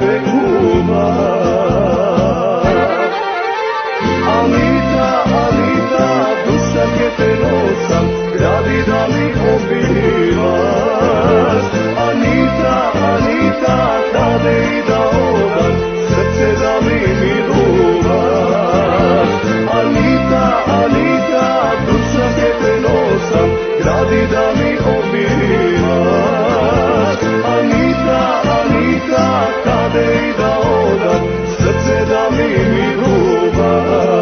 vekuma. Anita, Anita, duša ke te nosam, gradi da mi obivaš. Anita, Anita, kade i da odam, srce da mi duvaš. Anita, Anita, duša ke te nosam, gradi da mi obivaš. Anita, Anita, kade i da odam, srce da mi duvaš.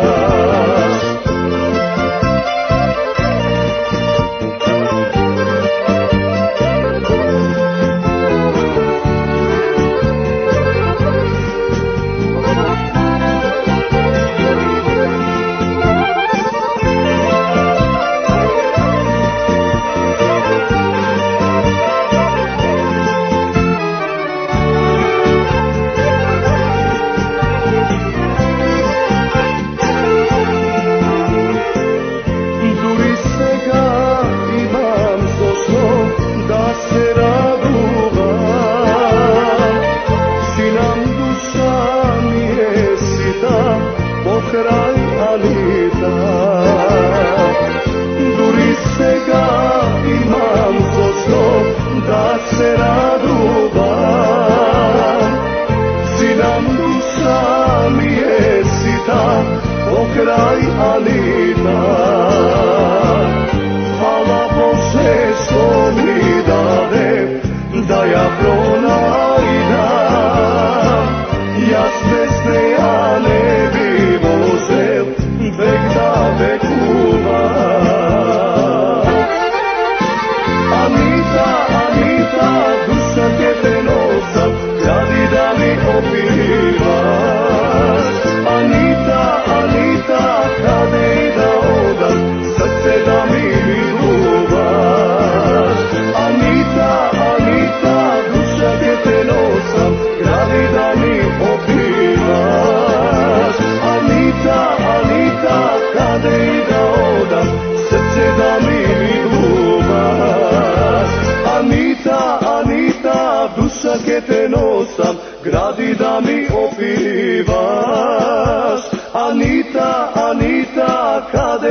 Kraj Anita, duri svega imam zošto da se raduvam. Si nam duša mi je sita, pokraj Anita. Hvala Bože što mi dade da ja pronajdam. Ja s pesne ja ne bi vek da vekuma. Anita, Anita, duša ke te nosam, gradi da mi obivaš. Anita, Anita, kade i da odam, srce da mi duvaš. Anita, Anita, duša ke te nosam, gradi da mi obivaš. Anita, Anita, kade i da odam, srce da mi duvaš. Anita, Anita, duša ke te nosam, gradi da mi opivaš. Anita, Anita, kade